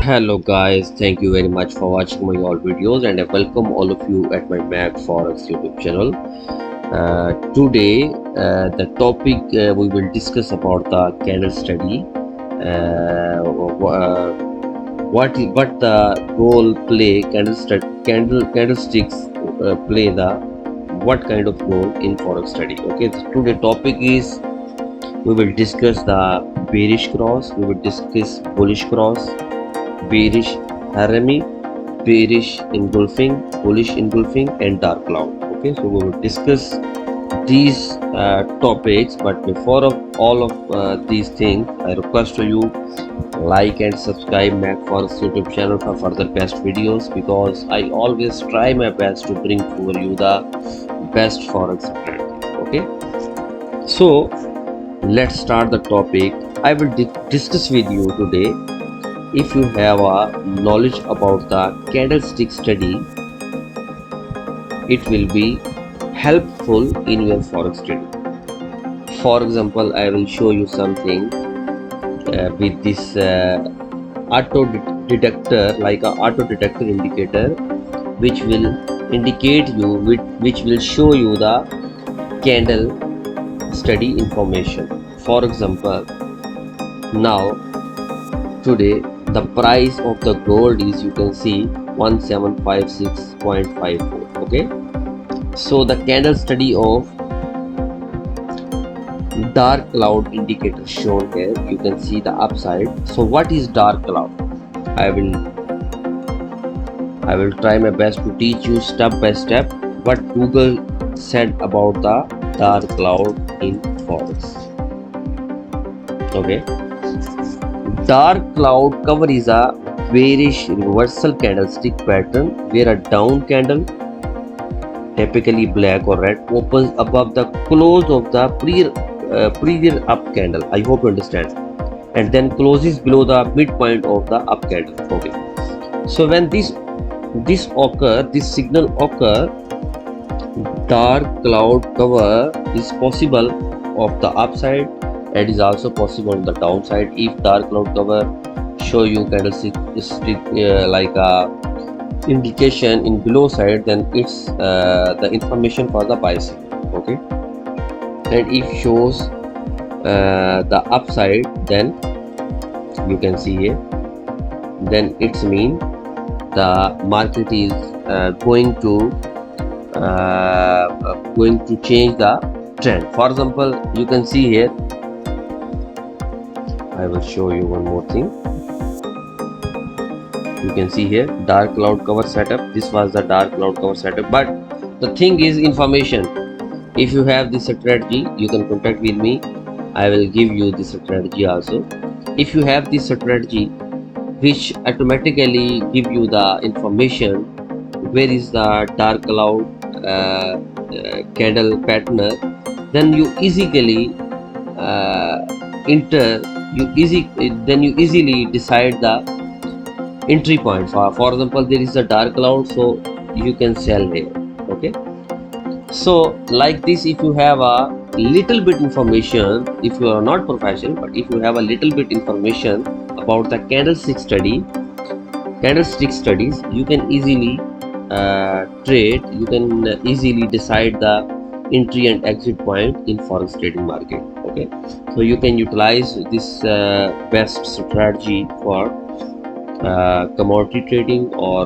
Hello guys, thank you very much for watching my all videos and I welcome all of you at my Mac Forex YouTube channel. Today the topic we will discuss about the candle study. What the role play candlesticks play the what kind of role in forex study. Okay, today topic is we will discuss the bearish cross, we will discuss bullish cross, bearish harami, bearish engulfing, bullish engulfing, and dark cloud. Okay, so we will discuss these topics. But before of all of these things, I request to you like and subscribe Mac Forex YouTube channel for further best videos, because I always try my best to bring for you the best forex strategies. Okay, so let's start the topic. I will discuss with you today. If you have a knowledge about the candlestick study, it will be helpful in your forex trading. For example, I will show you something with this auto detector, like a auto detector indicator, which will indicate you, which will show you the candle study information. For example, now today the price of the gold is, you can see, 1756.54. okay, so the candle study of dark cloud indicator shown here, you can see the upside. So what is dark cloud? I will try my best to teach you step by step what Google said about the dark cloud in forex. Okay, dark cloud cover is a bearish reversal candlestick pattern where a down candle, typically black or red, opens above the close of the previous up candle. I hope you understand. And then closes below the midpoint of the up candle. Okay. So when this signal occur, dark cloud cover is possible of the upside and is also possible on the downside. If dark cloud cover show you candlestick like a indication in below side, then it's the information for the buy signal. Okay, and if shows the upside, then you can see here, then it's mean the market is going to change the trend. For example, you can see here, I will show you one more thing. You can see here dark cloud cover setup. This was the dark cloud cover setup, but the thing is information. If you have this strategy, you can contact with me. I will give you this strategy also. If you have this strategy which automatically give you the information where is the dark cloud candle pattern, then you easily uh, enter then you easily decide the entry point. For example, there is a dark cloud, so you can sell here. Okay, so like this, if you have a little bit information, if you are not professional, but if you have a little bit information about the candlestick studies, you can easily trade, you can easily decide the entry and exit point in forex trading market. Okay, so you can utilize this best strategy for commodity trading or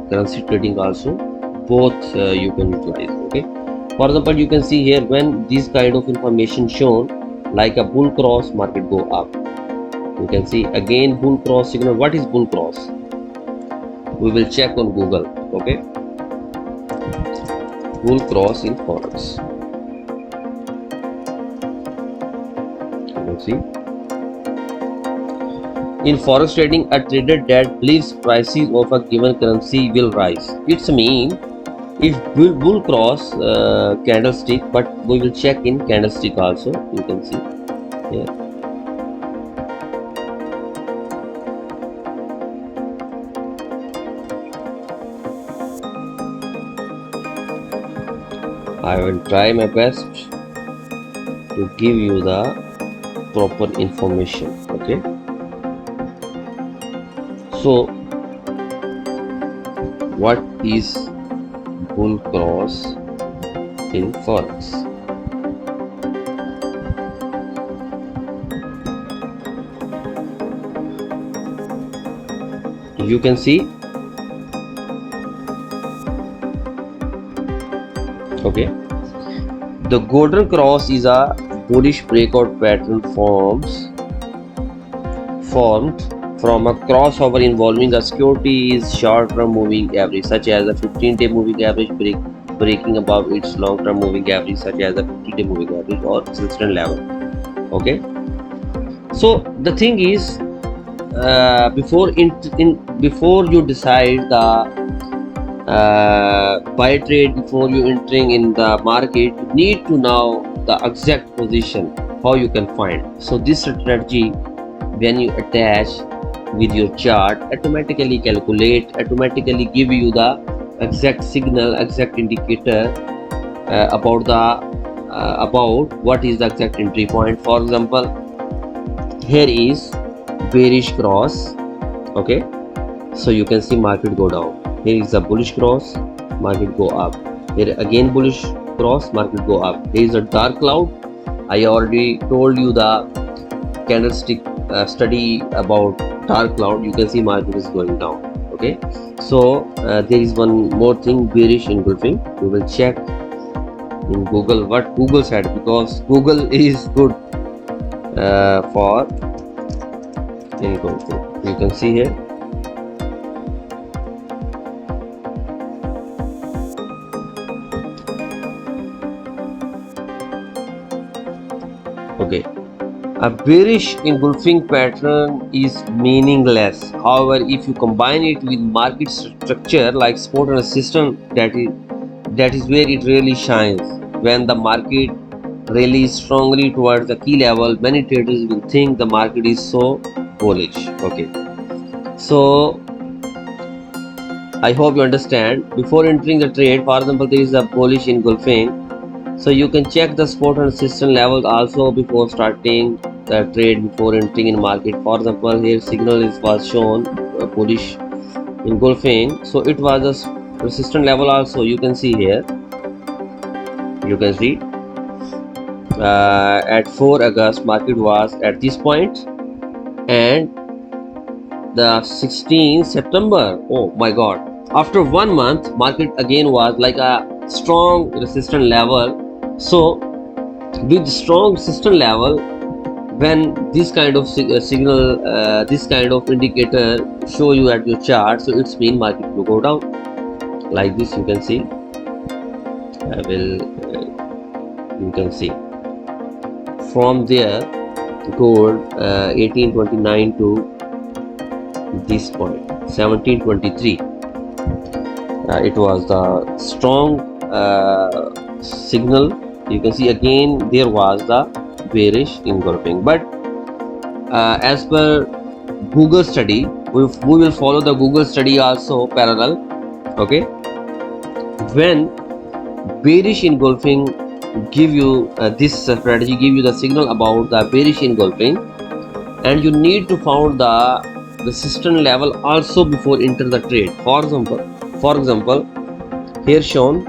currency trading also. Both you can utilize. Okay, for example, you can see here, when this kind of information shown like a bull cross, market go up. You can see again bull cross signal. What is bull cross? We will check on Google. Okay, bull cross in forex. You can see in forex trading, a trader that believes prices of a given currency will rise. It's mean if bull cross candlestick, but we will check in candlestick also. You can see here. I will try my best to give you the proper information. Okay, so what is bull cross in forex? You can see, okay, the golden cross is a bullish breakout pattern formed from a crossover involving a security's short-term moving average, such as a 15-day moving average breaking above its long-term moving average, such as a 50-day moving average or resistance level. Okay, so the thing is, before you decide the buy trade, before you entering in the market, you need to know the exact position, how you can find. So this strategy, when you attach with your chart, automatically calculate, automatically give you the exact signal, exact indicator about what is the exact entry point. For example, here is bearish cross. Okay, so you can see market go down. Here is a bullish cross, market go up. Here again bullish cross, market go up. Here is a dark cloud. I already told you the candlestick study about dark cloud. You can see market is going down. Okay, so there is one more thing, bearish engulfing. We will check in Google what Google said, because Google is good for engulfing. You can see here. Okay, a bearish engulfing pattern is meaningless. However, if you combine it with market structure like support and resistance, that is where it really shines. When the market rallies strongly towards the key level, many traders will think the market is so bullish. Okay, so I hope you understand. Before entering the trade, for example, there is a bullish engulfing. So you can check the support and resistance levels also before starting the trade, before entering in market. For example, here signal was shown bullish engulfing. So it was a resistance level also. You can see here. You can see at 4 August market was at this point, and the 16th September. Oh my God! After 1 month, market again was like a strong resistance level. So with strong resistance level, when this kind of signal, this kind of indicator show you at your chart, so it's mean market will go down like this. You can see. I will. You can see from there gold 1829 to this point 1723. It was the strong signal. You can see again there was the bearish engulfing, but as per Google study, we will follow the Google study also parallel. Okay, when bearish engulfing give you this strategy give you the signal about the bearish engulfing, and you need to find the resistance level also before enter the trade. For example, here shown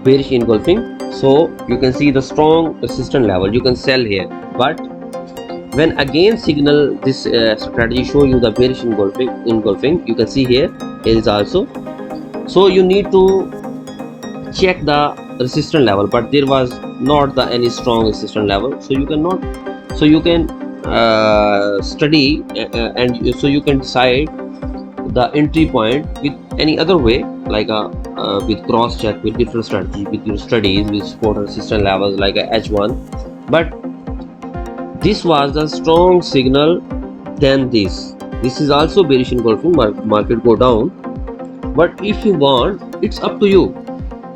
bearish engulfing. So you can see the strong resistance level, you can sell here. But when again signal this strategy show you the bearish engulfing, you can see here is also. So you need to check the resistance level, but there was not any strong resistance level, so you cannot. So you can study and so you can decide the entry point with any other way, like with cross check, with different strategy, with your studies, with support and resistance levels like a H1. But this was the strong signal. Then this is also bearish engulfing, market go down. But if you want, it's up to you.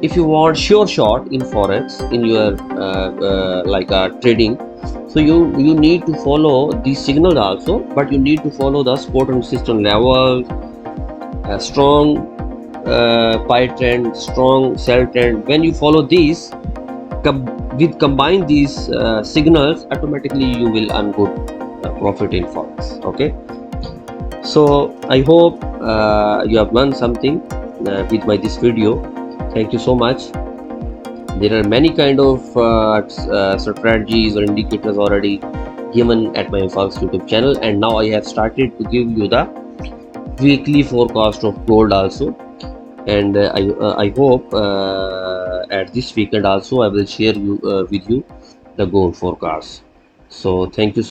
If you want sure shot in forex, in your like trading, so you need to follow these signals also, but you need to follow the support and resistance level, strong pie trend, strong sell trend. When you follow these, combine these signals, automatically you will earn good profit in forex. Okay, so I hope you have learned something with my this video. Thank you so much. There are many kind of strategies or indicators already given at my forex YouTube channel, and now I have started to give you the weekly forecast of gold also. And I hope at this weekend also I will share you with you the gold forecast. So thank you